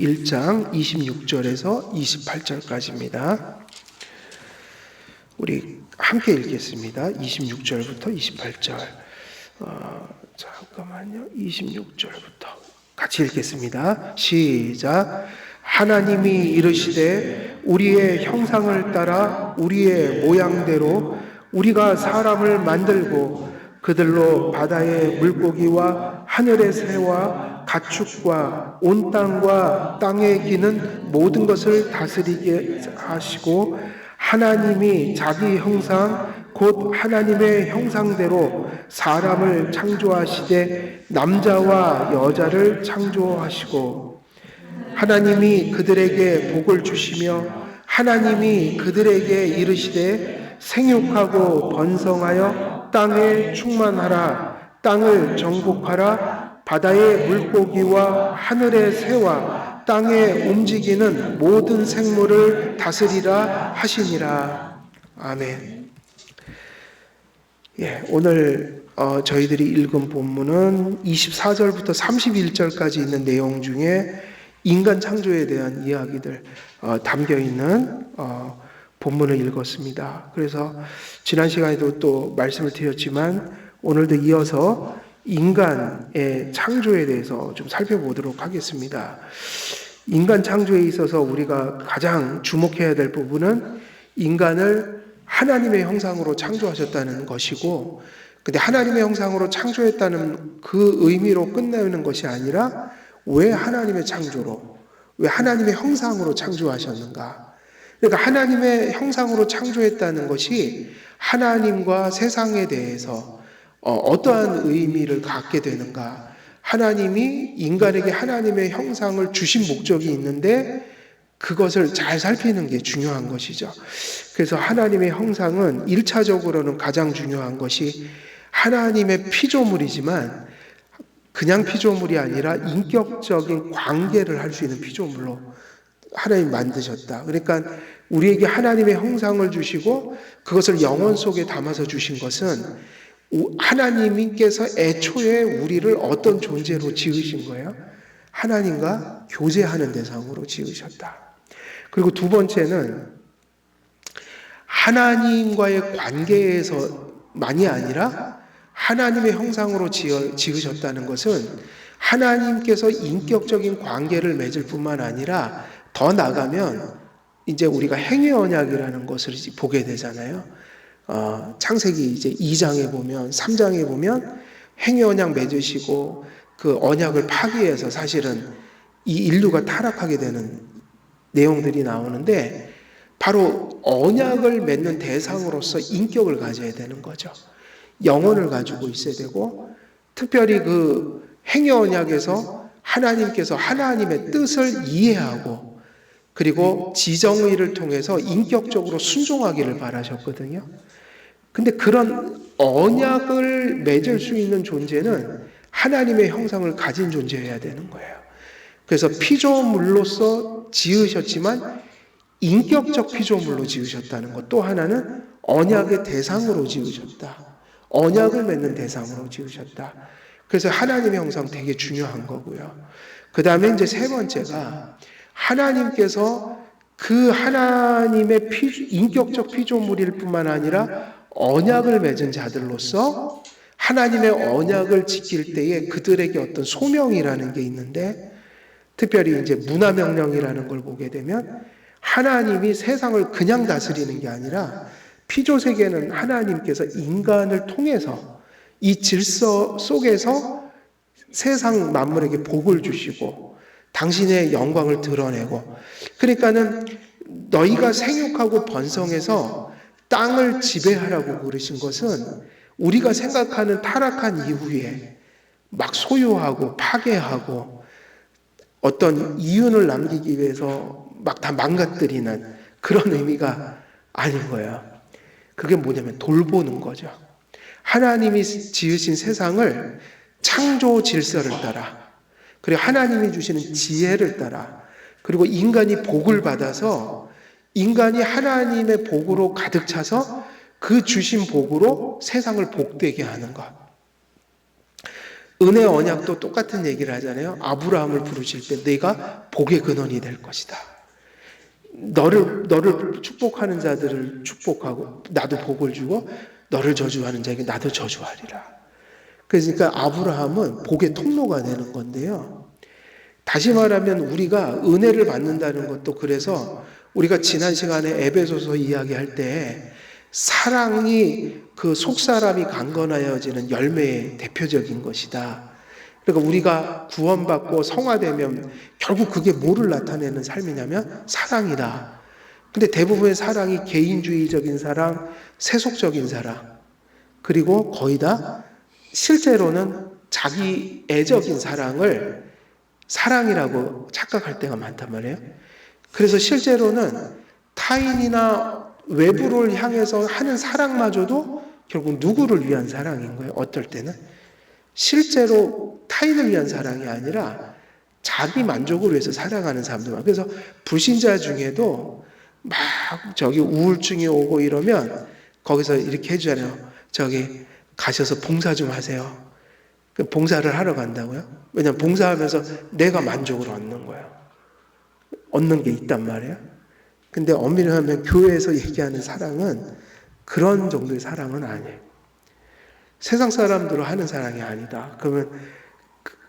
1장 26절에서 28절까지입니다. 우리 함께 읽겠습니다. 26절부터 28절. 잠깐만요. 26절부터 같이 읽겠습니다. 시작. 하나님이 이르시되 우리의 형상을 따라 우리의 모양대로 우리가 사람을 만들고 그들로 바다의 물고기와 하늘의 새와 가축과 온 땅과 땅에 기는 모든 것을 다스리게 하시고 하나님이 자기 형상 곧 하나님의 형상대로 사람을 창조하시되 남자와 여자를 창조하시고 하나님이 그들에게 복을 주시며 하나님이 그들에게 이르시되 생육하고 번성하여 땅에 충만하라 땅을 정복하라 바다의 물고기와 하늘의 새와 땅에 움직이는 모든 생물을 다스리라 하시니라. 아멘. 오늘 저희들이 읽은 본문은 24절부터 31절까지 있는 내용 중에 인간 창조에 대한 이야기들 담겨있는 본문을 읽었습니다. 그래서 지난 시간에도 또 말씀을 드렸지만 오늘도 이어서 인간의 창조에 대해서 좀 살펴보도록 하겠습니다. 인간 창조에 있어서 우리가 가장 주목해야 될 부분은 인간을 하나님의 형상으로 창조하셨다는 것이고, 근데 하나님의 형상으로 창조했다는 그 의미로 끝내는 것이 아니라 왜 하나님의 창조로, 왜 하나님의 형상으로 창조하셨는가? 그러니까 하나님의 형상으로 창조했다는 것이 하나님과 세상에 대해서 어떠한 의미를 갖게 되는가? 하나님이 인간에게 하나님의 형상을 주신 목적이 있는데 그것을 잘 살피는 게 중요한 것이죠. 그래서 하나님의 형상은 1차적으로는 가장 중요한 것이 하나님의 피조물이지만 그냥 피조물이 아니라 인격적인 관계를 할 수 있는 피조물로 하나님 만드셨다. 그러니까 우리에게 하나님의 형상을 주시고 그것을 영혼 속에 담아서 주신 것은 하나님께서 애초에 우리를 어떤 존재로 지으신 거예요? 하나님과 교제하는 대상으로 지으셨다. 그리고 두 번째는 하나님과의 관계에서만이 아니라 하나님의 형상으로 지으셨다는 것은 하나님께서 인격적인 관계를 맺을 뿐만 아니라 더 나가면 이제 우리가 행위 언약이라는 것을 보게 되잖아요. 창세기 이제 2장에 보면 3장에 보면 행위 언약 맺으시고 그 언약을 파기해서 사실은 이 인류가 타락하게 되는 내용들이 나오는데 바로 언약을 맺는 대상으로서 인격을 가져야 되는 거죠. 영혼을 가지고 있어야 되고 특별히 그 행위 언약에서 하나님께서 하나님의 뜻을 이해하고 그리고 지정의를 통해서 인격적으로 순종하기를 바라셨거든요. 근데 그런 언약을 맺을 수 있는 존재는 하나님의 형상을 가진 존재여야 되는 거예요. 그래서 피조물로서 지으셨지만 인격적 피조물로 지으셨다는 것. 또 하나는 언약의 대상으로 지으셨다. 언약을 맺는 대상으로 지으셨다. 그래서 하나님의 형상 되게 중요한 거고요. 그 다음에 이제 세 번째가 하나님께서 그 하나님의 인격적 피조물일 뿐만 아니라 언약을 맺은 자들로서 하나님의 언약을 지킬 때에 그들에게 어떤 소명이라는 게 있는데 특별히 이제 문화명령이라는 걸 보게 되면 하나님이 세상을 그냥 다스리는 게 아니라 피조세계는 하나님께서 인간을 통해서 이 질서 속에서 세상 만물에게 복을 주시고 당신의 영광을 드러내고 그러니까는 너희가 생육하고 번성해서 땅을 지배하라고 그러신 것은 우리가 생각하는 타락한 이후에 막 소유하고 파괴하고 어떤 이윤을 남기기 위해서 막 다 망가뜨리는 그런 의미가 아닌 거예요. 그게 뭐냐면 돌보는 거죠. 하나님이 지으신 세상을 창조 질서를 따라 그리고 하나님이 주시는 지혜를 따라 그리고 인간이 복을 받아서 인간이 하나님의 복으로 가득 차서 그 주신 복으로 세상을 복되게 하는 것. 은혜 언약도 똑같은 얘기를 하잖아요. 아브라함을 부르실 때 네가 복의 근원이 될 것이다. 너를 축복하는 자들을 축복하고 나도 복을 주고 너를 저주하는 자에게 나도 저주하리라. 그러니까 아브라함은 복의 통로가 되는 건데요. 다시 말하면 우리가 은혜를 받는다는 것도 그래서 우리가 지난 시간에 에베소서 이야기할 때 사랑이 그 속사람이 강건하여지는 열매의 대표적인 것이다. 그러니까 우리가 구원받고 성화되면 결국 그게 뭐를 나타내는 삶이냐면 사랑이다. 근데 대부분의 사랑이 개인주의적인 사랑, 세속적인 사랑, 그리고 거의 다 실제로는 자기 애적인 사랑을 사랑이라고 착각할 때가 많단 말이에요. 그래서 실제로는 타인이나 외부를 향해서 하는 사랑마저도 결국 누구를 위한 사랑인 거예요. 어떨 때는 실제로 타인을 위한 사랑이 아니라 자기 만족을 위해서 사랑하는 사람들 많아요. 그래서 불신자 중에도 막 우울증이 오고 이러면 거기서 이렇게 해주잖아요. 가셔서 봉사 좀 하세요. 봉사를 하러 간다고요? 왜냐하면 봉사하면서 내가 만족을 얻는 거예요. 얻는 게 있단 말이에요. 근데 엄밀히 하면 교회에서 얘기하는 사랑은 그런 정도의 사랑은 아니에요. 세상 사람들로 하는 사랑이 아니다. 그러면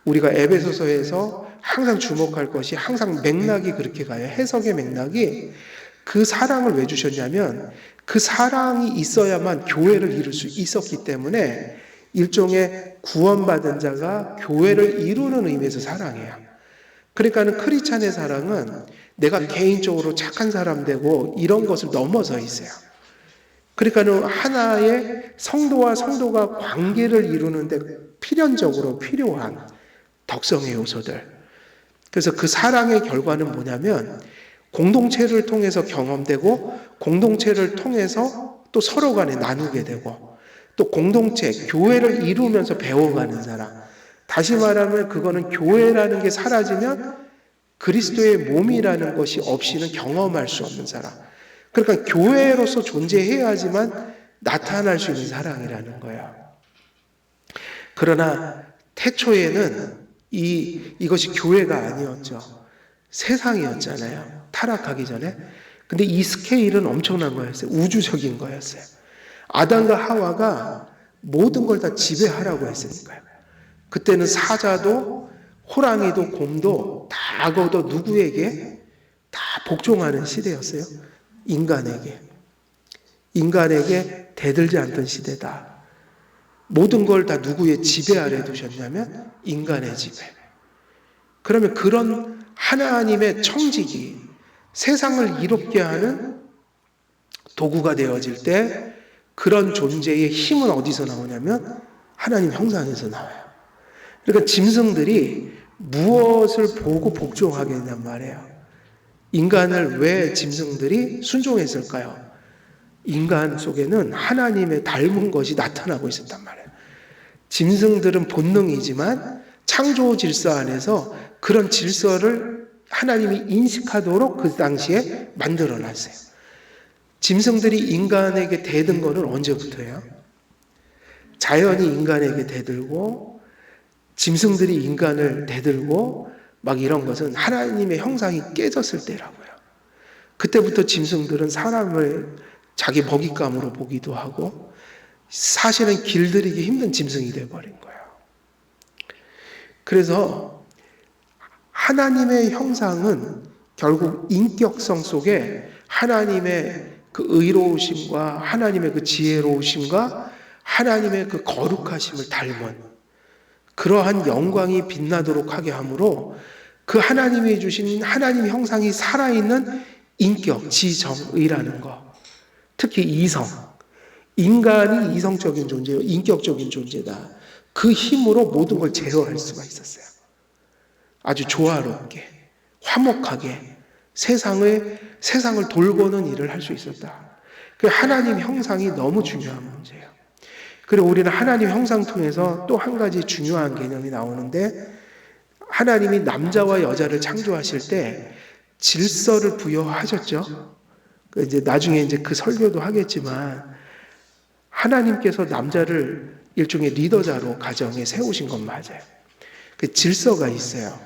우리가 에베소서에서 항상 주목할 것이 항상 맥락이 그렇게 가요. 해석의 맥락이 그 사랑을 왜 주셨냐면 그 사랑이 있어야만 교회를 이룰 수 있었기 때문에 일종의 구원받은 자가 교회를 이루는 의미에서 사랑해요. 그러니까는 크리스찬의 사랑은 내가 개인적으로 착한 사람 되고 이런 것을 넘어서 있어요. 그러니까는 하나의 성도와 성도가 관계를 이루는데 필연적으로 필요한 덕성의 요소들. 그래서 그 사랑의 결과는 뭐냐면 공동체를 통해서 경험되고 공동체를 통해서 또 서로 간에 나누게 되고 또 공동체, 교회를 이루면서 배워가는 사람. 다시 말하면 그거는 교회라는 게 사라지면 그리스도의 몸이라는 것이 없이는 경험할 수 없는 사람. 그러니까 교회로서 존재해야지만 나타날 수 있는 사랑이라는 거예요. 그러나 태초에는 이것이 교회가 아니었죠. 세상이었잖아요. 타락하기 전에. 근데 이 스케일은 엄청난 거였어요. 우주적인 거였어요. 아담과 하와가 모든 걸 다 지배하라고 했으니까요. 그때는 사자도 호랑이도 곰도 다 악어도 누구에게 다 복종하는 시대였어요. 인간에게 대들지 않던 시대다. 모든 걸 다 누구의 지배 아래 두셨냐면 인간의 지배. 그러면 그런 하나님의 청직이 세상을 이롭게 하는 도구가 되어질 때 그런 존재의 힘은 어디서 나오냐면 하나님 형상에서 나와요. 그러니까 짐승들이 무엇을 보고 복종하게 된단 말이에요. 인간을 왜 짐승들이 순종했을까요? 인간 속에는 하나님의 닮은 것이 나타나고 있었단 말이에요. 짐승들은 본능이지만 창조 질서 안에서 그런 질서를 하나님이 인식하도록 그 당시에 만들어 놨어요. 짐승들이 인간에게 대든 거는 언제부터예요? 자연이 인간에게 대들고 짐승들이 인간을 대들고 막 이런 것은 하나님의 형상이 깨졌을 때라고요. 그때부터 짐승들은 사람을 자기 먹잇감으로 보기도 하고 사실은 길들이기 힘든 짐승이 되어버린 거예요. 그래서 하나님의 형상은 결국 인격성 속에 하나님의 그 의로우심과 하나님의 그 지혜로우심과 하나님의 그 거룩하심을 닮은 그러한 영광이 빛나도록 하게 하므로 그 하나님이 주신 하나님 형상이 살아있는 인격, 지정의라는 것. 특히 이성. 인간이 이성적인 존재요. 인격적인 존재다. 그 힘으로 모든 걸 제어할 수가 있었어요. 아주 조화롭게, 화목하게 세상을 돌보는 일을 할 수 있었다. 그 하나님 형상이 너무 중요한 문제예요. 그리고 우리는 하나님 형상 통해서 또 한 가지 중요한 개념이 나오는데 하나님이 남자와 여자를 창조하실 때 질서를 부여하셨죠. 이제 나중에 이제 그 설교도 하겠지만 하나님께서 남자를 일종의 리더자로 가정에 세우신 건 맞아요. 그 질서가 있어요.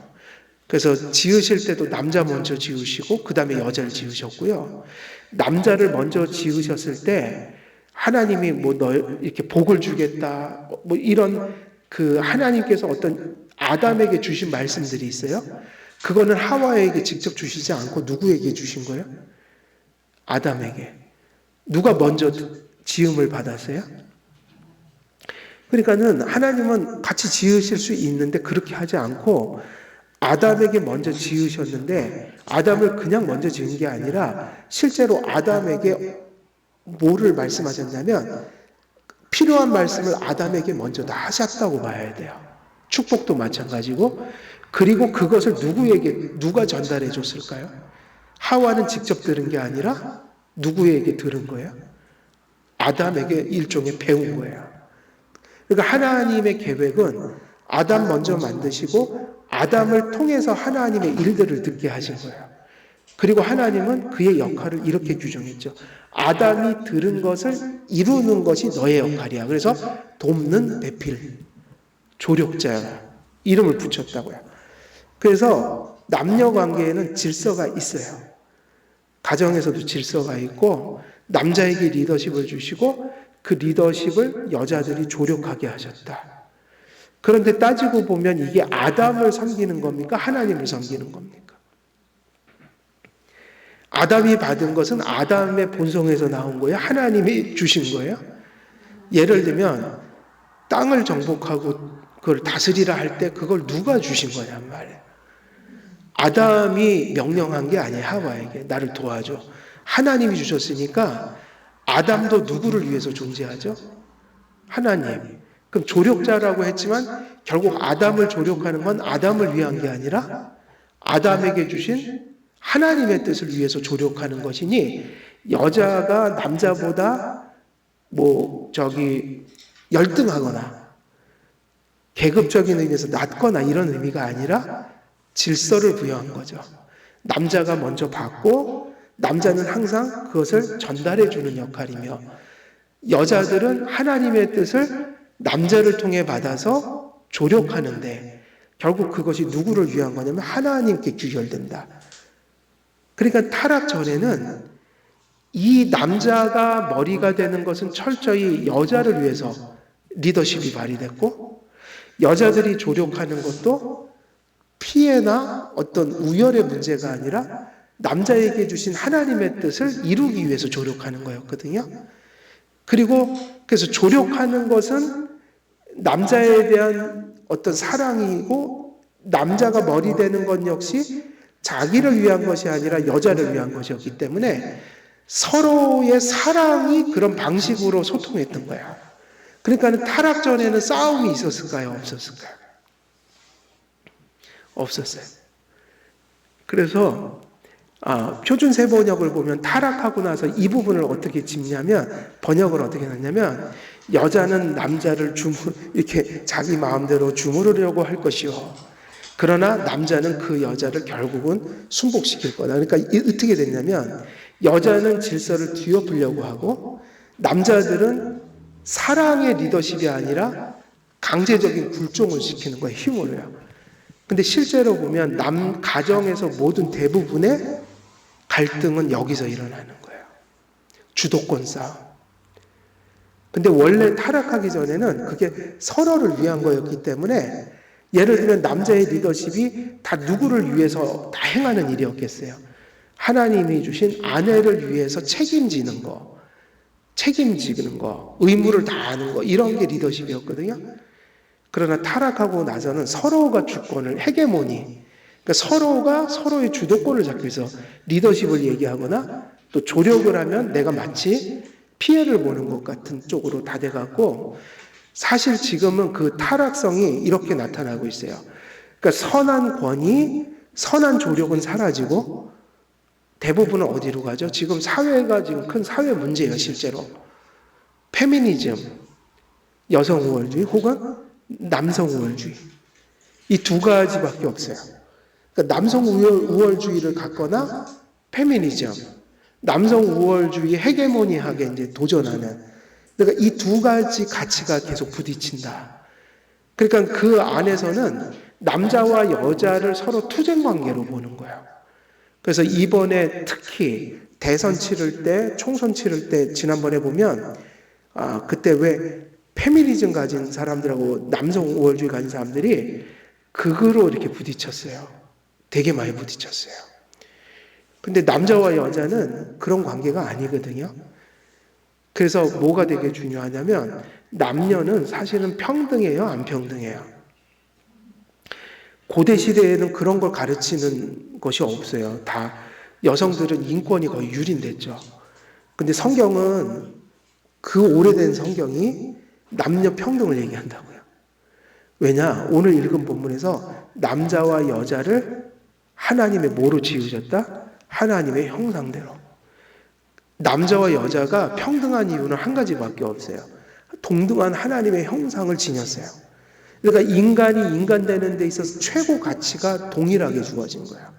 그래서 지으실 때도 남자 먼저 지으시고 그 다음에 여자를 지으셨고요. 남자를 먼저 지으셨을 때 하나님이 뭐 너 이렇게 복을 주겠다 뭐 이런 그 하나님께서 어떤 아담에게 주신 말씀들이 있어요. 그거는 하와에게 직접 주시지 않고 누구에게 주신 거예요? 아담에게. 누가 먼저 지음을 받았어요? 그러니까는 하나님은 같이 지으실 수 있는데 그렇게 하지 않고 아담에게 먼저 지으셨는데 아담을 그냥 먼저 지은 게 아니라 실제로 아담에게 뭐를 말씀하셨냐면 필요한 말씀을 아담에게 먼저 다 하셨다고 봐야 돼요. 축복도 마찬가지고 그리고 그것을 누가 전달해 줬을까요? 하와는 직접 들은 게 아니라 누구에게 들은 거예요? 아담에게 일종의 배운 거예요. 그러니까 하나님의 계획은 아담 먼저 만드시고 아담을 통해서 하나님의 일들을 듣게 하신 거예요. 그리고 하나님은 그의 역할을 이렇게 규정했죠. 아담이 들은 것을 이루는 것이 너의 역할이야. 그래서 돕는 배필, 조력자 이름을 붙였다고요. 그래서 남녀 관계에는 질서가 있어요. 가정에서도 질서가 있고 남자에게 리더십을 주시고 그 리더십을 여자들이 조력하게 하셨다. 그런데 따지고 보면 이게 아담을 섬기는 겁니까? 하나님을 섬기는 겁니까? 아담이 받은 것은 아담의 본성에서 나온 거예요? 하나님이 주신 거예요? 예를 들면 땅을 정복하고 그걸 다스리라 할 때 그걸 누가 주신 거냔 말이에요. 아담이 명령한 게 아니에요. 하와에게 나를 도와줘. 하나님이 주셨으니까 아담도 누구를 위해서 존재하죠? 하나님. 그럼 조력자라고 했지만 결국 아담을 조력하는 건 아담을 위한 게 아니라 아담에게 주신 하나님의 뜻을 위해서 조력하는 것이니 여자가 남자보다 열등하거나 계급적인 의미에서 낮거나 이런 의미가 아니라 질서를 부여한 거죠. 남자가 먼저 받고 남자는 항상 그것을 전달해 주는 역할이며 여자들은 하나님의 뜻을 남자를 통해 받아서 조력하는데 결국 그것이 누구를 위한 거냐면 하나님께 귀결된다. 그러니까 타락 전에는 이 남자가 머리가 되는 것은 철저히 여자를 위해서 리더십이 발휘됐고 여자들이 조력하는 것도 피해나 어떤 우열의 문제가 아니라 남자에게 주신 하나님의 뜻을 이루기 위해서 조력하는 거였거든요. 그리고 그래서 조력하는 것은 남자에 대한 어떤 사랑이고 남자가 머리 되는 것 역시 자기를 위한 것이 아니라 여자를 위한 것이었기 때문에 서로의 사랑이 그런 방식으로 소통했던 거야. 그러니까 타락 전에는 싸움이 있었을까요? 없었을까요? 없었어요. 그래서 표준세 번역을 보면 타락하고 나서 이 부분을 어떻게 짚냐면 번역을 어떻게 했냐면 여자는 남자를 이렇게 자기 마음대로 주무르려고 할 것이요. 그러나 남자는 그 여자를 결국은 순복시킬 거다. 그러니까 어떻게 됐냐면 여자는 질서를 뒤엎으려고 하고 남자들은 사랑의 리더십이 아니라 강제적인 굴종을 시키는 거예요. 힘으로요. 근데 실제로 보면 가정에서 모든 대부분의 갈등은 여기서 일어나는 거예요. 주도권 싸움. 근데 원래 타락하기 전에는 그게 서로를 위한 거였기 때문에 예를 들면 남자의 리더십이 다 누구를 위해서 다 행하는 일이었겠어요. 하나님이 주신 아내를 위해서 책임지는 거, 의무를 다하는 거 이런 게 리더십이었거든요. 그러나 타락하고 나서는 서로가 주권을 헤게모니, 그러니까 서로가 서로의 주도권을 잡기 위해서 리더십을 얘기하거나 또 조력을 하면 내가 마치 피해를 보는 것 같은 쪽으로 다 돼갖고 사실 지금은 그 타락성이 이렇게 나타나고 있어요. 그러니까 선한 권위, 선한 조력은 사라지고 대부분은 어디로 가죠? 지금 사회가 지금 큰 사회 문제예요, 실제로. 페미니즘, 여성 우월주의 혹은 남성 우월주의. 이 두 가지밖에 없어요. 그러니까 남성 우월주의를 갖거나 페미니즘, 남성 우월주의 헤게모니하게 이제 도전하는 그러니까 이 두 가지 가치가 계속 부딪힌다. 그러니까 그 안에서는 남자와 여자를 서로 투쟁 관계로 보는 거예요. 그래서 이번에 특히 대선 치를 때, 총선 치를 때 지난번에 보면 그때 왜 페미니즘 가진 사람들하고 남성 우월주의 가진 사람들이 극으로 이렇게 부딪혔어요. 되게 많이 부딪혔어요. 근데 남자와 여자는 그런 관계가 아니거든요. 그래서 뭐가 되게 중요하냐면 남녀는 사실은 평등해요, 안 평등해요? 고대 시대에는 그런 걸 가르치는 것이 없어요. 다 여성들은 인권이 거의 유린됐죠. 근데 성경은 그 오래된 성경이 남녀 평등을 얘기한다고요. 왜냐? 오늘 읽은 본문에서 남자와 여자를 하나님의 뭐로 지으셨다? 하나님의 형상대로. 남자와 여자가 평등한 이유는 한 가지밖에 없어요. 동등한 하나님의 형상을 지녔어요. 그러니까 인간이 인간 되는 데 있어서 최고 가치가 동일하게 주어진 거예요.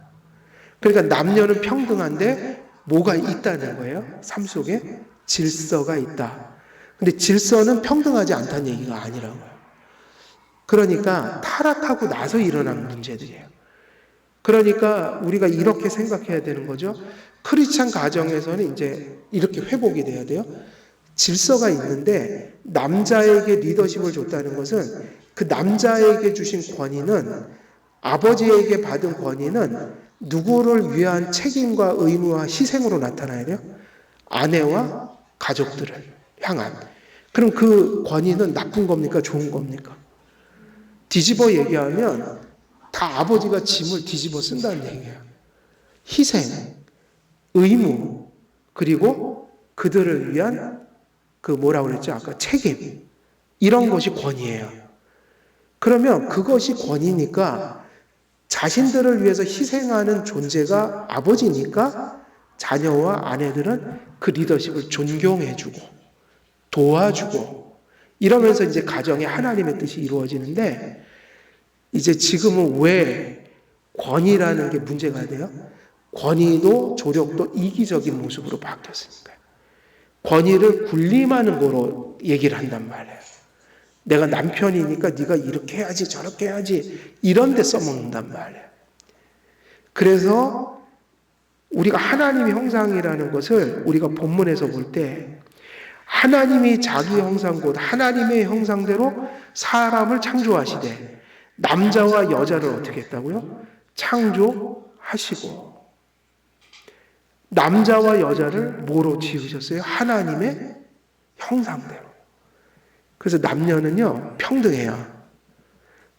그러니까 남녀는 평등한데 뭐가 있다는 거예요? 삶 속에 질서가 있다. 근데 질서는 평등하지 않다는 얘기가 아니라고요. 그러니까 타락하고 나서 일어난 문제들이에요. 그러니까 우리가 이렇게 생각해야 되는 거죠. 크리스찬 가정에서는 이제 이렇게 회복이 돼야 돼요. 질서가 있는데 남자에게 리더십을 줬다는 것은 그 남자에게 주신 권위는 아버지에게 받은 권위는 누구를 위한 책임과 의무와 희생으로 나타나야 돼요? 아내와 가족들을 향한. 그럼 그 권위는 나쁜 겁니까? 좋은 겁니까? 뒤집어 얘기하면 다 아버지가 짐을 뒤집어 쓴다는 얘기예요. 희생, 의무, 그리고 그들을 위한 그 뭐라고 그랬죠? 아까 책임. 이런 것이 권위예요. 그러면 그것이 권위니까 자신들을 위해서 희생하는 존재가 아버지니까 자녀와 아내들은 그 리더십을 존경해주고 도와주고 이러면서 이제 가정에 하나님의 뜻이 이루어지는데 이제 지금은 왜 권위라는 게 문제가 돼요? 권위도 조력도 이기적인 모습으로 바뀌었으니까. 권위를 군림하는 거로 얘기를 한단 말이에요. 내가 남편이니까 네가 이렇게 해야지 저렇게 해야지 이런 데 써먹는단 말이에요. 그래서 우리가 하나님의 형상이라는 것을 우리가 본문에서 볼 때 하나님이 자기 형상 곧 하나님의 형상대로 사람을 창조하시되 남자와 여자를 어떻게 했다고요? 창조하시고 남자와 여자를 뭐로 지으셨어요? 하나님의 형상대로. 그래서 남녀는요 평등해요.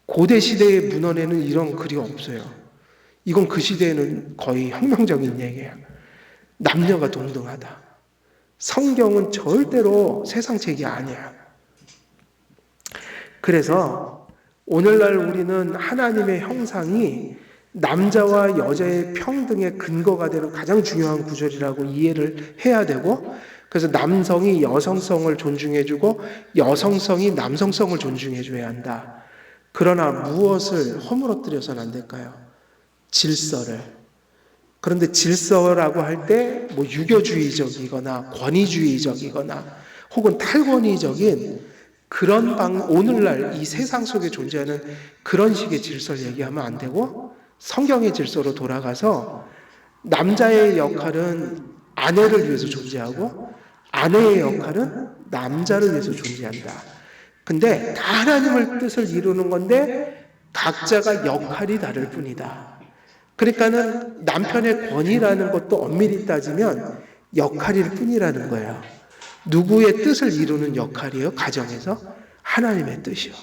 고대 시대의 문헌에는 이런 글이 없어요. 이건 그 시대에는 거의 혁명적인 얘기예요. 남녀가 동등하다. 성경은 절대로 세상 책이 아니야. 그래서 오늘날 우리는 하나님의 형상이 남자와 여자의 평등의 근거가 되는 가장 중요한 구절이라고 이해를 해야 되고, 그래서 남성이 여성성을 존중해주고 여성성이 남성성을 존중해줘야 한다. 그러나 무엇을 허물어뜨려서는 안 될까요? 질서를. 그런데 질서라고 할 때 뭐 유교주의적이거나 권위주의적이거나 혹은 탈권위적인 그런 오늘날 이 세상 속에 존재하는 그런 식의 질서를 얘기하면 안 되고 성경의 질서로 돌아가서 남자의 역할은 아내를 위해서 존재하고 아내의 역할은 남자를 위해서 존재한다. 근데 다 하나님의 뜻을 이루는 건데 각자가 역할이 다를 뿐이다. 그러니까는 남편의 권위라는 것도 엄밀히 따지면 역할일 뿐이라는 거예요. 누구의 뜻을 이루는 역할이에요? 가정에서? 하나님의 뜻이요.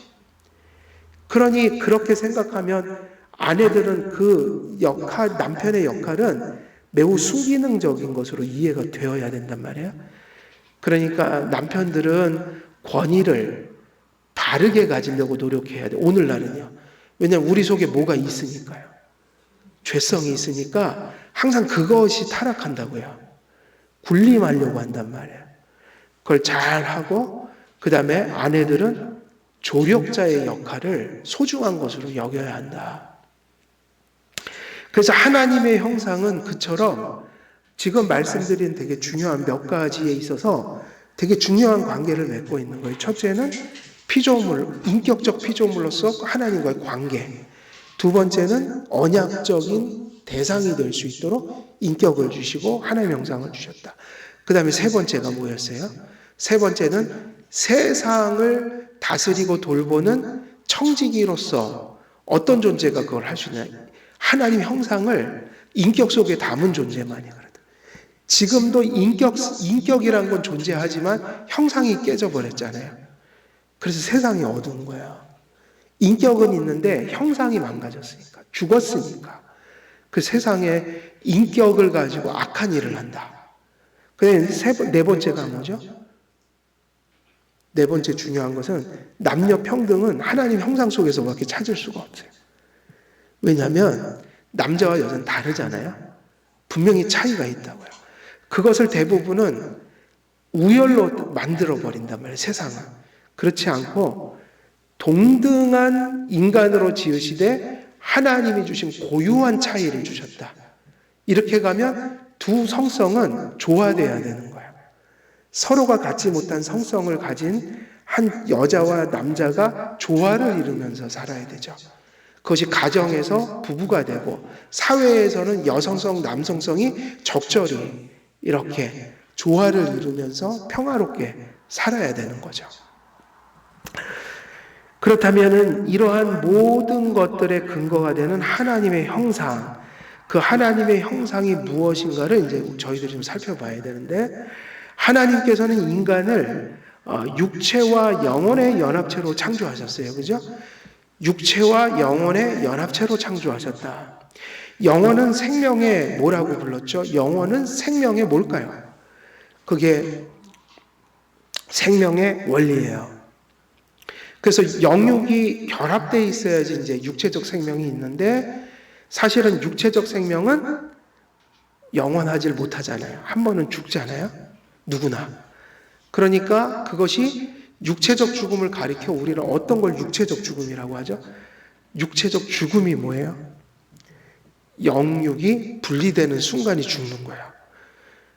그러니 그렇게 생각하면 아내들은 그 역할, 남편의 역할은 매우 순기능적인 것으로 이해가 되어야 된단 말이에요. 그러니까 남편들은 권위를 바르게 가지려고 노력해야 돼요. 오늘날은요. 왜냐하면 우리 속에 뭐가 있으니까요. 죄성이 있으니까 항상 그것이 타락한다고요. 군림하려고 한단 말이에요. 그걸 잘하고 그 다음에 아내들은 조력자의 역할을 소중한 것으로 여겨야 한다. 그래서 하나님의 형상은 그처럼 지금 말씀드린 되게 중요한 몇 가지에 있어서 되게 중요한 관계를 맺고 있는 거예요. 첫째는 피조물, 인격적 피조물로서 하나님과의 관계. 두 번째는 언약적인 대상이 될 수 있도록 인격을 주시고 하나님의 형상을 주셨다. 그 다음에 세 번째가 뭐였어요? 세 번째는 세상을 다스리고 돌보는 청지기로서 어떤 존재가 그걸 할 수 있냐? 하나님 형상을 인격 속에 담은 존재만이거든. 지금도 인격이란 건 존재하지만 형상이 깨져버렸잖아요. 그래서 세상이 어두운 거야. 인격은 있는데 형상이 망가졌으니까, 죽었으니까. 그 세상에 인격을 가지고 악한 일을 한다. 네 번째가 뭐죠? 네 번째 중요한 것은 남녀 평등은 하나님 형상 속에서밖에 찾을 수가 없어요. 왜냐하면 남자와 여자는 다르잖아요. 분명히 차이가 있다고요. 그것을 대부분은 우열로 만들어버린단 말이에요, 세상은. 그렇지 않고 동등한 인간으로 지으시되 하나님이 주신 고유한 차이를 주셨다. 이렇게 가면 두 성성은 조화돼야 되는 거예요. 서로가 갖지 못한 성성을 가진 한 여자와 남자가 조화를 이루면서 살아야 되죠. 그것이 가정에서 부부가 되고 사회에서는 여성성, 남성성이 적절히 이렇게 조화를 이루면서 평화롭게 살아야 되는 거죠. 그렇다면 이러한 모든 것들의 근거가 되는 하나님의 형상, 그 하나님의 형상이 무엇인가를 이제 저희들이 좀 살펴봐야 되는데, 하나님께서는 인간을 육체와 영혼의 연합체로 창조하셨어요. 그죠? 육체와 영혼의 연합체로 창조하셨다. 영혼은 생명의 뭐라고 불렀죠? 영혼은 생명의 뭘까요? 그게 생명의 원리예요. 그래서 영육이 결합되어 있어야지 이제 육체적 생명이 있는데, 사실은 육체적 생명은 영원하질 못하잖아요. 한 번은 죽잖아요. 누구나. 그러니까 그것이 육체적 죽음을 가리켜 우리는 어떤 걸 육체적 죽음이라고 하죠? 육체적 죽음이 뭐예요? 영육이 분리되는 순간이 죽는 거예요.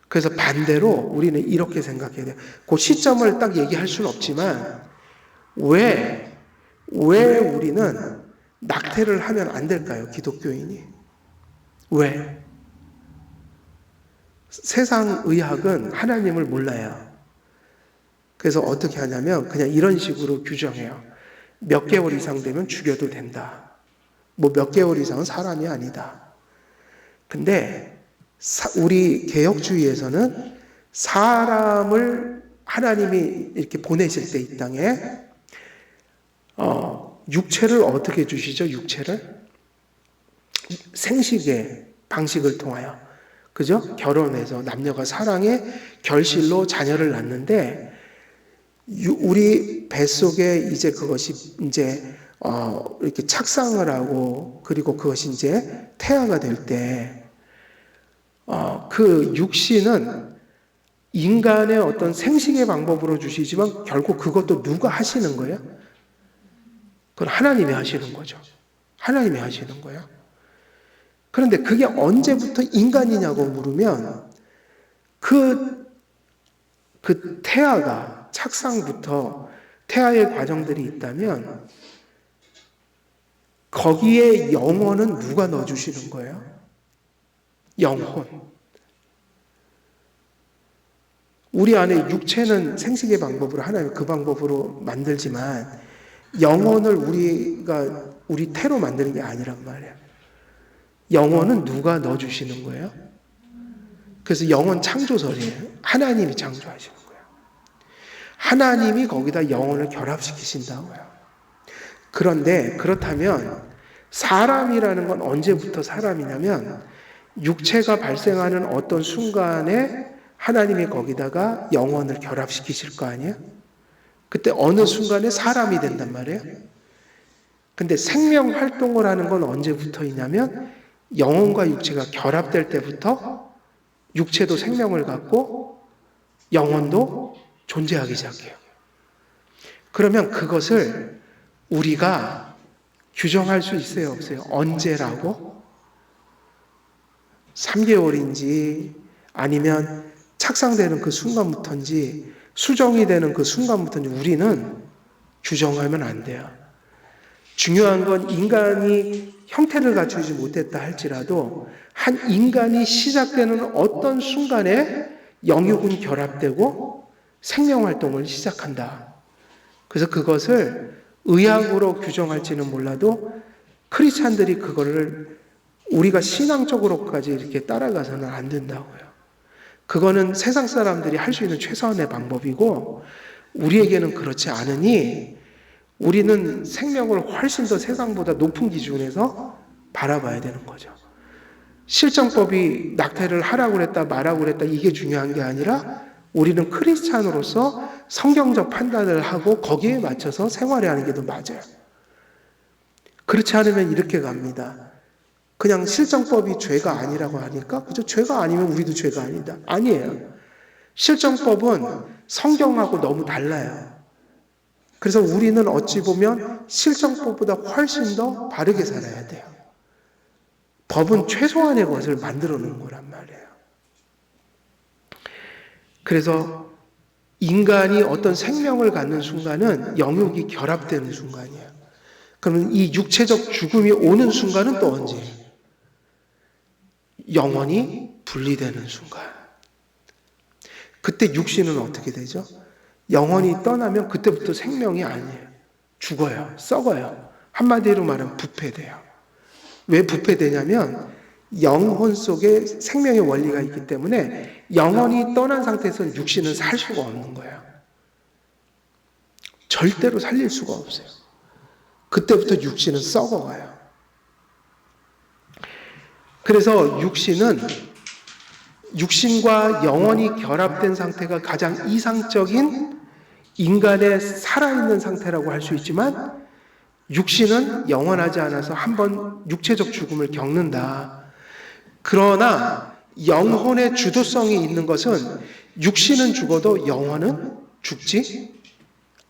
그래서 반대로 우리는 이렇게 생각해야 돼요. 그 시점을 딱 얘기할 수는 없지만 왜 우리는 낙태를 하면 안 될까요? 기독교인이. 왜? 세상 의학은 하나님을 몰라요. 그래서 어떻게 하냐면 그냥 이런 식으로 규정해요. 몇 개월 이상 되면 죽여도 된다. 뭐 몇 개월 이상은 사람이 아니다. 근데 우리 개혁주의에서는 사람을 하나님이 이렇게 보내실 때 이 땅에 육체를 어떻게 주시죠? 육체를 생식의 방식을 통하여, 그죠? 결혼해서 남녀가 사랑의 결실로 자녀를 낳는데, 우리 뱃속에 이제 그것이 이제 이렇게 착상을 하고, 그리고 그것이 이제 태아가 될 때, 그 육신은 인간의 어떤 생식의 방법으로 주시지만 결국 그것도 누가 하시는 거예요? 그건 하나님이 하시는 거죠. 하나님이 하시는 거예요. 그런데 그게 언제부터 인간이냐고 물으면 그 태아가 착상부터 태아의 과정들이 있다면 거기에 영혼은 누가 넣어주시는 거예요? 영혼. 우리 안에 육체는 생식의 방법으로 하나님 그 방법으로 만들지만 영혼을 우리 태로 만드는 게 아니란 말이에요. 영혼은 누가 넣어주시는 거예요? 그래서 영혼 창조설이에요. 하나님이 창조하시는 거예요. 하나님이 거기다 영혼을 결합시키신다고요. 그런데 그렇다면 사람이라는 건 언제부터 사람이냐면 육체가 발생하는 어떤 순간에 하나님이 거기다가 영혼을 결합시키실 거 아니에요? 그때 어느 순간에 사람이 된단 말이에요. 근데 생명 활동을 하는 건 언제부터이냐면 영혼과 육체가 결합될 때부터 육체도 생명을 갖고 영혼도 존재하기 시작해요. 그러면 그것을 우리가 규정할 수 있어요, 없어요? 언제라고? 3개월인지 아니면 착상되는 그 순간부터인지 수정이 되는 그 순간부터 우리는 규정하면 안 돼요. 중요한 건 인간이 형태를 갖추지 못했다 할지라도 한 인간이 시작되는 어떤 순간에 영육은 결합되고 생명활동을 시작한다. 그래서 그것을 의학으로 규정할지는 몰라도 크리스찬들이 그거를 우리가 신앙적으로까지 이렇게 따라가서는 안 된다고요. 그거는 세상 사람들이 할 수 있는 최선의 방법이고 우리에게는 그렇지 않으니 우리는 생명을 훨씬 더 세상보다 높은 기준에서 바라봐야 되는 거죠. 실정법이 낙태를 하라고 그랬다 말라고 그랬다 이게 중요한 게 아니라 우리는 크리스찬으로서 성경적 판단을 하고 거기에 맞춰서 생활해야 하는 게 더 맞아요. 그렇지 않으면 이렇게 갑니다. 그냥 실정법이 죄가 아니라고 하니까 그저 죄가 아니면 우리도 죄가 아니다. 아니에요. 실정법은 성경하고 너무 달라요. 그래서 우리는 어찌 보면 실정법보다 훨씬 더 바르게 살아야 돼요. 법은 최소한의 것을 만들어 놓은 거란 말이에요. 그래서 인간이 어떤 생명을 갖는 순간은 영육이 결합되는 순간이에요. 그러면 이 육체적 죽음이 오는 순간은 또 언제예요? 영혼이 분리되는 순간. 그때 육신은 어떻게 되죠? 영혼이 떠나면 그때부터 생명이 아니에요. 죽어요. 썩어요. 한마디로 말하면 부패돼요. 왜 부패되냐면 영혼 속에 생명의 원리가 있기 때문에 영혼이 떠난 상태에서는 육신은 살 수가 없는 거예요. 절대로 살릴 수가 없어요. 그때부터 육신은 썩어가요. 그래서 육신과 영혼이 결합된 상태가 가장 이상적인 인간의 살아있는 상태라고 할 수 있지만 육신은 영원하지 않아서 한번 육체적 죽음을 겪는다. 그러나 영혼의 주도성이 있는 것은 육신은 죽어도 영혼은 죽지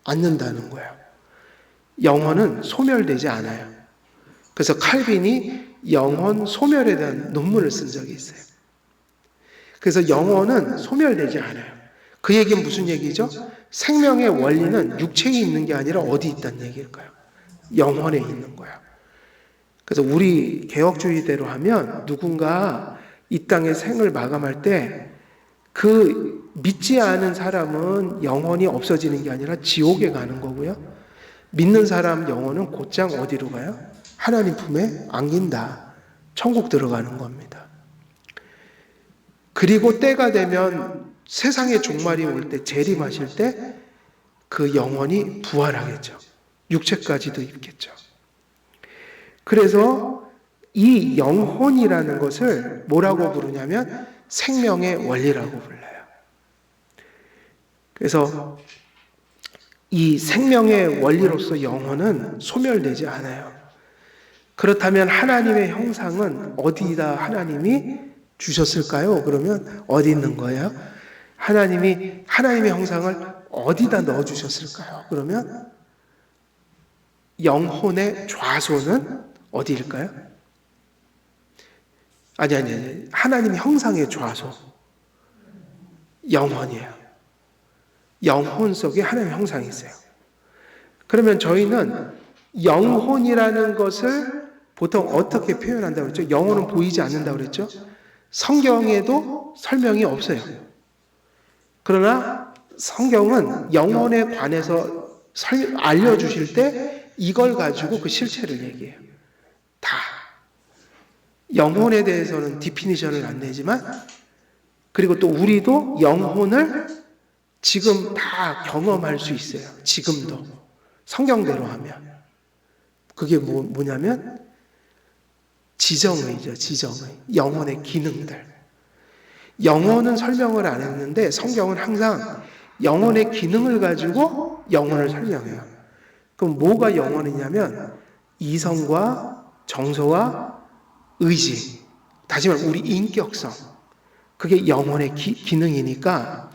않는다는 거예요. 영혼은 소멸되지 않아요. 그래서 칼빈이 영혼 소멸에 대한 논문을 쓴 적이 있어요. 그래서 영혼은 소멸되지 않아요. 그 얘기는 무슨 얘기죠? 생명의 원리는 육체에 있는 게 아니라 어디 있다는 얘기일까요? 영혼에 있는 거야. 그래서 우리 개혁주의대로 하면 누군가 이 땅의 생을 마감할 때 그 믿지 않은 사람은 영혼이 없어지는 게 아니라 지옥에 가는 거고요. 믿는 사람 영혼은 곧장 어디로 가요? 하나님 품에 안긴다. 천국 들어가는 겁니다. 그리고 때가 되면 세상의 종말이 올 때 재림하실 때 그 영혼이 부활하겠죠. 육체까지도 입겠죠. 그래서 이 영혼이라는 것을 뭐라고 부르냐면 생명의 원리라고 불러요. 그래서 이 생명의 원리로서 영혼은 소멸되지 않아요. 그렇다면 하나님의 형상은 어디다 하나님이 주셨을까요? 그러면 어디 있는 거예요? 하나님의 형상을 어디다 넣어주셨을까요? 그러면 영혼의 좌소는 어디일까요? 아니. 하나님 형상의 좌소. 영혼이에요. 영혼 속에 하나님의 형상이 있어요. 그러면 저희는 영혼이라는 것을 보통 어떻게 표현한다고 그랬죠? 영혼은 보이지 않는다고 그랬죠? 성경에도 설명이 없어요. 그러나 성경은 영혼에 관해서 알려주실 때 이걸 가지고 그 실체를 얘기해요. 다. 영혼에 대해서는 디피니션을 안 내지만 그리고 또 우리도 영혼을 지금 다 경험할 수 있어요. 지금도. 성경대로 하면. 그게 뭐냐면 지정의죠. 지정의. 영혼의 기능들. 영혼은 설명을 안 했는데 성경은 항상 영혼의 기능을 가지고 영혼을 설명해요. 그럼 뭐가 영혼이냐면 이성과 정서와 의지. 다시 말해 우리 인격성. 그게 영혼의 기능이니까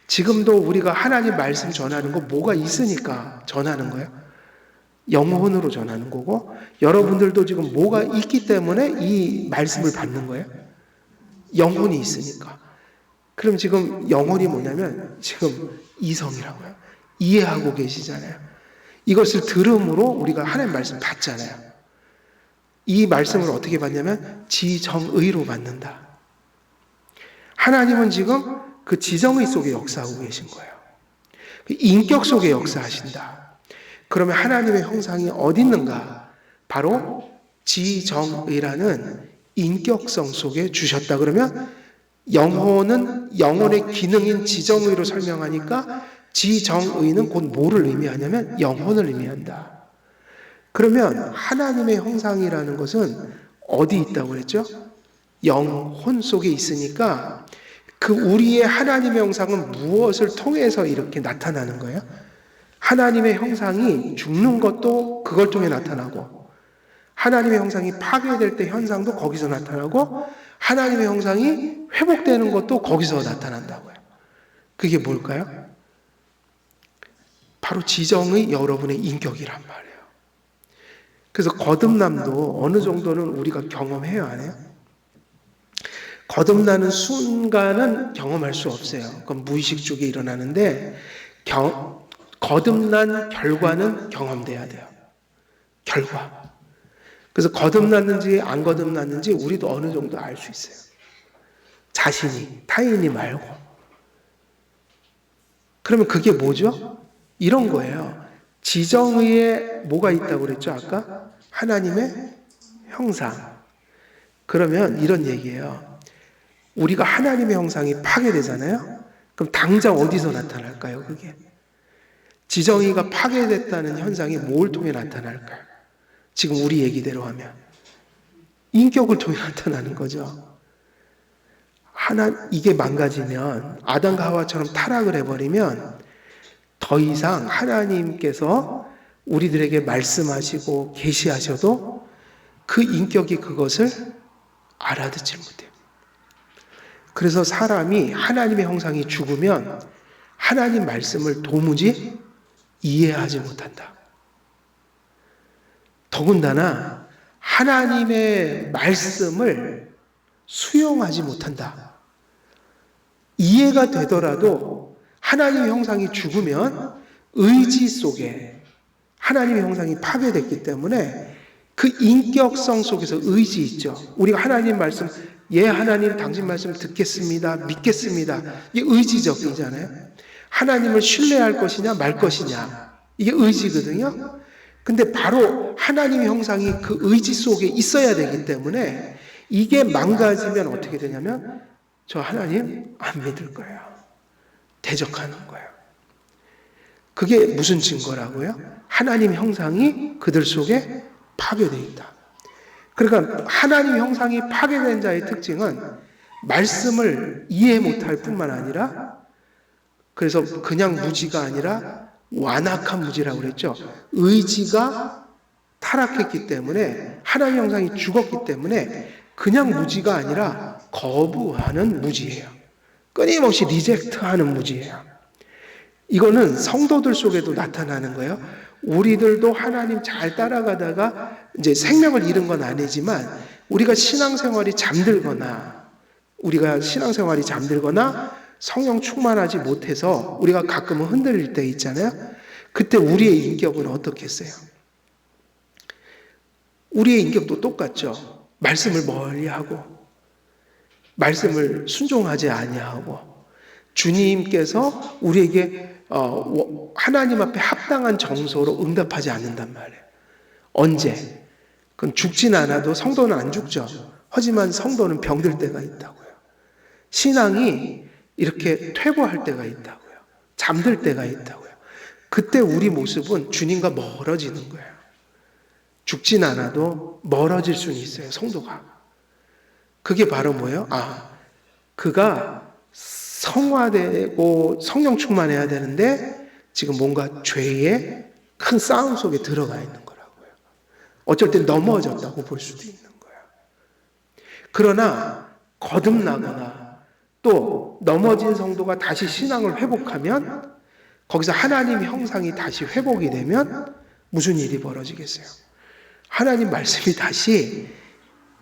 지금도 우리가 하나님 말씀 전하는 거 뭐가 있으니까 전하는 거예요. 영혼으로 전하는 거고 여러분들도 지금 뭐가 있기 때문에 이 말씀을 받는 거예요. 영혼이 있으니까. 그럼 지금 영혼이 뭐냐면 지금 이성이라고요. 이해하고 계시잖아요. 이것을 들음으로 우리가 하나님 말씀 받잖아요. 이 말씀을 어떻게 받냐면 지정의로 받는다. 하나님은 지금 그 지정의 속에 역사하고 계신 거예요. 인격 속에 역사하신다. 그러면 하나님의 형상이 어디 있는가? 바로 지정의라는 인격성 속에 주셨다. 그러면 영혼은 영혼의 기능인 지정의로 설명하니까 지정의는 곧 뭐를 의미하냐면 영혼을 의미한다. 그러면 하나님의 형상이라는 것은 어디 있다고 그랬죠? 영혼 속에 있으니까 그 우리의 하나님의 형상은 무엇을 통해서 이렇게 나타나는 거예요? 하나님의 형상이 죽는 것도 그걸 통해 나타나고, 하나님의 형상이 파괴될 때 현상도 거기서 나타나고, 하나님의 형상이 회복되는 것도 거기서 나타난다고요. 그게 뭘까요? 바로 지정의 여러분의 인격이란 말이에요. 그래서 거듭남도 어느 정도는 우리가 경험해야 하네요. 거듭나는 순간은 경험할 수 없어요. 그건 무의식 쪽에 일어나는데 거듭난 결과는 경험돼야 돼요. 결과. 그래서 거듭났는지 안 거듭났는지 우리도 어느 정도 알 수 있어요. 자신이, 타인이 말고. 그러면 그게 뭐죠? 이런 거예요. 지정의에 뭐가 있다고 그랬죠? 아까? 하나님의 형상. 그러면 이런 얘기예요. 우리가 하나님의 형상이 파괴되잖아요? 그럼 당장 어디서 나타날까요, 그게? 지정의가 파괴됐다는 현상이 뭘 통해 나타날까요? 지금 우리 얘기대로 하면. 인격을 통해 나타나는 거죠. 이게 망가지면, 아담과 하와처럼 타락을 해버리면, 더 이상 하나님께서 우리들에게 말씀하시고 계시하셔도 그 인격이 그것을 알아듣지 못해요. 그래서 사람이 하나님의 형상이 죽으면 하나님 말씀을 도무지 이해하지 못한다. 더군다나 하나님의 말씀을 수용하지 못한다. 이해가 되더라도 하나님의 형상이 죽으면 의지 속에 하나님의 형상이 파괴됐기 때문에 그 인격성 속에서 의지 있죠. 우리가 하나님 말씀, 예 하나님 당신 말씀 듣겠습니다. 믿겠습니다. 이게 의지적이잖아요. 하나님을 신뢰할 것이냐 말 것이냐. 이게 의지거든요. 근데 바로 하나님의 형상이 그 의지 속에 있어야 되기 때문에 이게 망가지면 어떻게 되냐면 저 하나님 안 믿을 거예요. 대적하는 거예요. 그게 무슨 증거라고요? 하나님 형상이 그들 속에 파괴되어 있다. 그러니까 하나님 형상이 파괴된 자의 특징은 말씀을 이해 못할 뿐만 아니라, 그래서 그냥 무지가 아니라 완악한 무지라고 그랬죠. 의지가 타락했기 때문에, 하나님 형상이 죽었기 때문에 그냥 무지가 아니라 거부하는 무지예요. 끊임없이 리젝트하는 무지예요. 이거는 성도들 속에도 나타나는 거예요. 우리들도 하나님 잘 따라가다가 이제 생명을 잃은 건 아니지만 우리가 신앙생활이 잠들거나 성령 충만하지 못해서 우리가 가끔은 흔들릴 때 있잖아요. 그때 우리의 인격은 어떻겠어요? 우리의 인격도 똑같죠. 말씀을 멀리하고 말씀을 순종하지 아니하고 주님께서 우리에게 하나님 앞에 합당한 정서로 응답하지 않는단 말이에요. 언제? 그건 죽진 않아도 성도는 안 죽죠. 하지만 성도는 병들 때가 있다고요. 신앙이 이렇게 퇴보할 때가 있다고요. 잠들 때가 있다고요. 그때 우리 모습은 주님과 멀어지는 거예요. 죽진 않아도 멀어질 수는 있어요, 성도가. 그게 바로 뭐예요? 그가 성화되고 성령 충만해야 되는데 지금 뭔가 죄의 큰 싸움 속에 들어가 있는 거라고요. 어쩔 땐 넘어졌다고 볼 수도 있는 거예요. 그러나 거듭나거나 또 넘어진 성도가 다시 신앙을 회복하면, 거기서 하나님 형상이 다시 회복이 되면 무슨 일이 벌어지겠어요? 하나님 말씀이 다시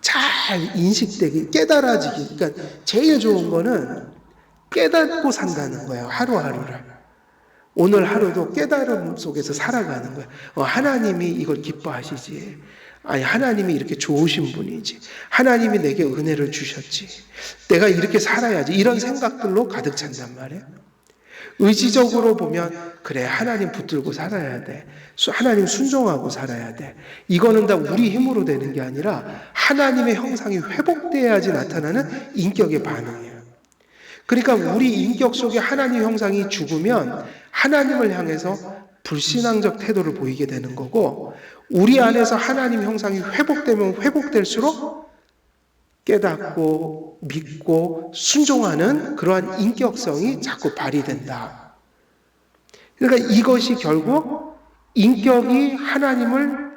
잘 인식되기, 깨달아지기. 그러니까 제일 좋은 거는 깨닫고 산다는 거예요. 하루하루를. 오늘 하루도 깨달음 속에서 살아가는 거예요. 하나님이 이걸 기뻐하시지. 아니, 하나님이 이렇게 좋으신 분이지. 하나님이 내게 은혜를 주셨지. 내가 이렇게 살아야지. 이런 생각들로 가득 찬단 말이에요. 의지적으로 보면 그래, 하나님 붙들고 살아야 돼. 하나님 순종하고 살아야 돼. 이거는 다 우리 힘으로 되는 게 아니라 하나님의 형상이 회복돼야지 나타나는 인격의 반응이에요. 그러니까 우리 인격 속에 하나님 형상이 죽으면 하나님을 향해서 불신앙적 태도를 보이게 되는 거고, 우리 안에서 하나님 형상이 회복되면 회복될수록 깨닫고 믿고 순종하는 그러한 인격성이 자꾸 발휘된다. 그러니까 이것이 결국 인격이 하나님을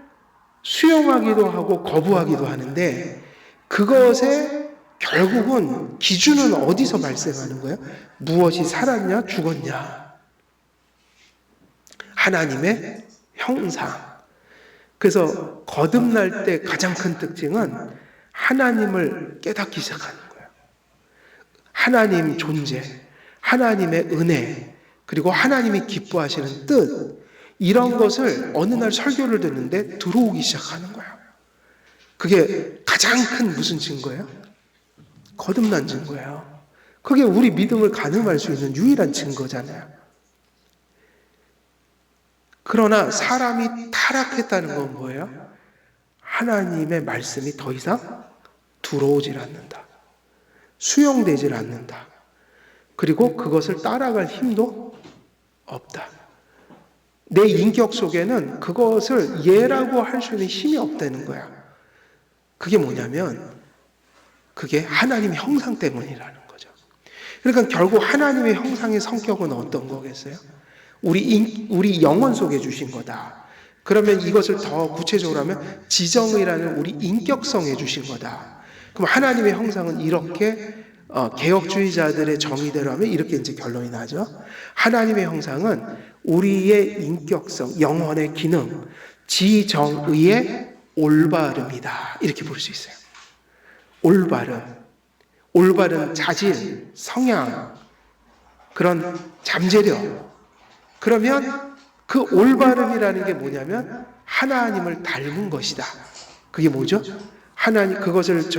수용하기도 하고 거부하기도 하는데, 그것의 결국은 기준은 어디서 발생하는 거예요? 무엇이 살았냐 죽었냐? 하나님의 형상. 그래서 거듭날 때 가장 큰 특징은 하나님을 깨닫기 시작하는 거예요. 하나님 존재, 하나님의 은혜, 그리고 하나님이 기뻐하시는 뜻, 이런 것을 어느 날 설교를 듣는데 들어오기 시작하는 거예요. 그게 가장 큰 무슨 증거예요? 거듭난 증거예요. 그게 우리 믿음을 가늠할 수 있는 유일한 증거잖아요. 그러나 사람이 타락했다는 건 뭐예요? 하나님의 말씀이 더 이상 들어오질 않는다. 수용되질 않는다. 그리고 그것을 따라갈 힘도 없다. 내 인격 속에는 그것을 예라고 할 수 있는 힘이 없다는 거야. 그게 뭐냐면 그게 하나님의 형상 때문이라는 거죠. 그러니까 결국 하나님의 형상의 성격은 어떤 거겠어요? 우리 영혼 속에 주신 거다. 그러면 이것을 더 구체적으로 하면 지정이라는 우리 인격성에 주신 거다. 그럼 하나님의 형상은 이렇게 개혁주의자들의 정의대로 하면 이렇게 이제 결론이 나죠. 하나님의 형상은 우리의 인격성, 영혼의 기능, 지정의의 올바름이다. 이렇게 볼 수 있어요. 올바른 자질, 성향, 그런 잠재력. 그러면 그 올바름이라는 게 뭐냐면 하나님을 닮은 것이다. 그게 뭐죠? 하나님, 그것을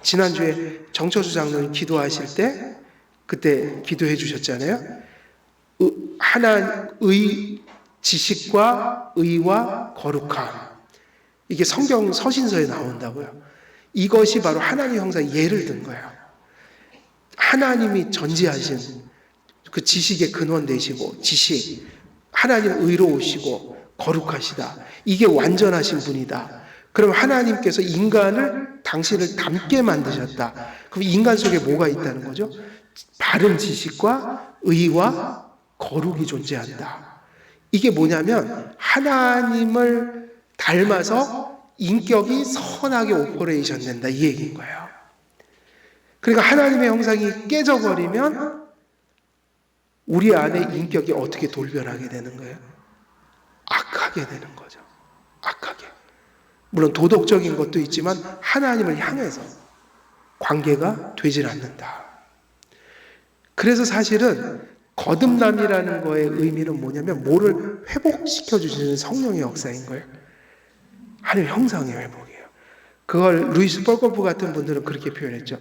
지난주에 정철수 장로님 기도하실 때 그때 기도해 주셨잖아요. 하나의 지식과 의와 거룩함. 이게 성경 서신서에 나온다고요. 이것이 바로 하나님 형상의 예를 든 거예요. 하나님이 전지하신 그 지식의 근원 되시고, 지식, 하나님 의로우시고 거룩하시다. 이게 완전하신 분이다. 그럼 하나님께서 인간을 당신을 닮게 만드셨다. 그럼 인간 속에 뭐가 있다는 거죠? 바른 지식과 의와 거룩이 존재한다. 이게 뭐냐면 하나님을 닮아서 인격이 선하게 오퍼레이션 된다, 이 얘기인 거예요. 그러니까 하나님의 형상이 깨져버리면 우리 안에 인격이 어떻게 돌변하게 되는 거예요? 악하게 되는 거죠. 악하게. 물론 도덕적인 것도 있지만 하나님을 향해서 관계가 되질 않는다. 그래서 사실은 거듭남이라는 거의 의미는 뭐냐면 뭐를 회복시켜 주시는 성령의 역사인 거예요. 하나님의 형상의 회복이에요. 그걸 루이스 펄거프 같은 분들은 그렇게 표현했죠.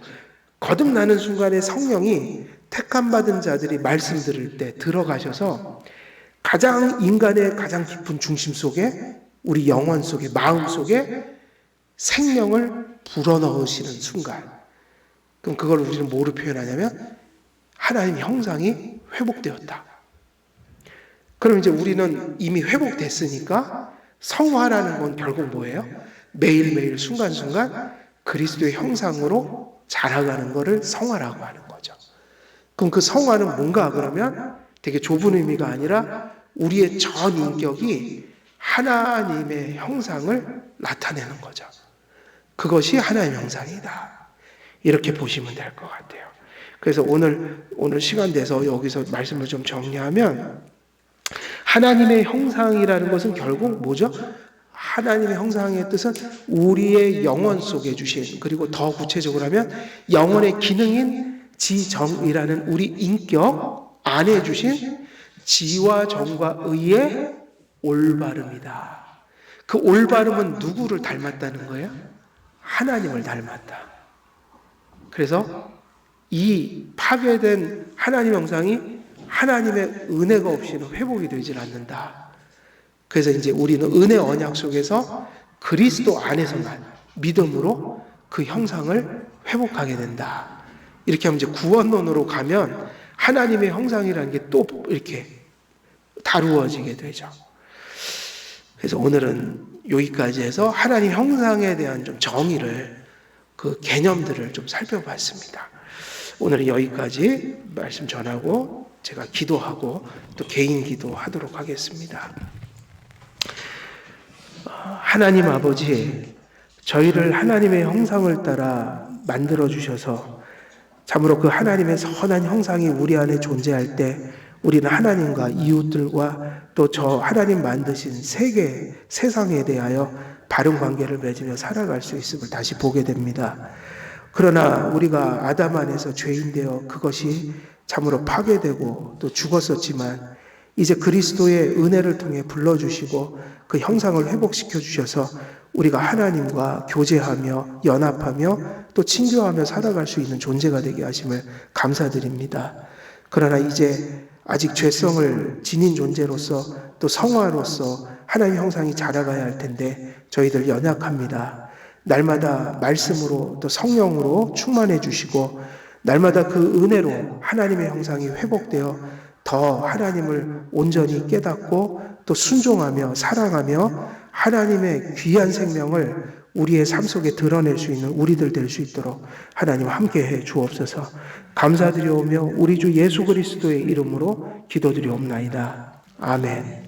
거듭나는 순간에 성령이 택함받은 자들이 말씀 들을 때 들어가셔서 인간의 가장 깊은 중심 속에, 우리 영혼 속에, 마음 속에 생명을 불어넣으시는 순간. 그럼 그걸 우리는 뭐로 표현하냐면 하나님의 형상이 회복되었다. 그럼 이제 우리는 이미 회복됐으니까 성화라는 건 결국 뭐예요? 매일매일 순간순간 그리스도의 형상으로 자라가는 것을 성화라고 하는 거죠. 그럼 그 성화는 뭔가 그러면 되게 좁은 의미가 아니라 우리의 전 인격이 하나님의 형상을 나타내는 거죠. 그것이 하나님의 형상이다. 이렇게 보시면 될 것 같아요. 그래서 오늘 시간 돼서 여기서 말씀을 좀 정리하면, 하나님의 형상이라는 것은 결국 뭐죠? 하나님의 형상의 뜻은 우리의 영혼 속에 주신, 그리고 더 구체적으로 하면 영혼의 기능인 지정이라는 우리 인격 안에 주신 지와 정과 의의 올바름이다. 그 올바름은 누구를 닮았다는 거예요? 하나님을 닮았다. 그래서 이 파괴된 하나님 형상이 하나님의 은혜가 없이는 회복이 되질 않는다. 그래서 이제 우리는 은혜 언약 속에서 그리스도 안에서만 믿음으로 그 형상을 회복하게 된다. 이렇게 하면 이제 구원론으로 가면 하나님의 형상이라는 게 또 이렇게 다루어지게 되죠. 그래서 오늘은 여기까지 해서 하나님 형상에 대한 좀 정의를, 그 개념들을 좀 살펴봤습니다. 오늘은 여기까지 말씀 전하고 제가 기도하고 또 개인 기도하도록 하겠습니다. 하나님 아버지, 저희를 하나님의 형상을 따라 만들어 주셔서 참으로 그 하나님의 선한 형상이 우리 안에 존재할 때 우리는 하나님과 이웃들과 또 저 하나님 만드신 세계, 세상에 대하여 바른 관계를 맺으며 살아갈 수 있음을 다시 보게 됩니다. 그러나 우리가 아담 안에서 죄인되어 그것이 참으로 파괴되고 또 죽었었지만 이제 그리스도의 은혜를 통해 불러주시고 그 형상을 회복시켜 주셔서 우리가 하나님과 교제하며 연합하며 또 친교하며 살아갈 수 있는 존재가 되게 하심을 감사드립니다. 그러나 이제 아직 죄성을 지닌 존재로서 또 성화로서 하나님 형상이 자라가야 할 텐데 저희들 연약합니다. 날마다 말씀으로 또 성령으로 충만해 주시고 날마다 그 은혜로 하나님의 형상이 회복되어 더 하나님을 온전히 깨닫고 또 순종하며 사랑하며 하나님의 귀한 생명을 우리의 삶 속에 드러낼 수 있는 우리들 될 수 있도록 하나님 함께해 주옵소서. 감사드리오며 우리 주 예수 그리스도의 이름으로 기도드리옵나이다. 아멘.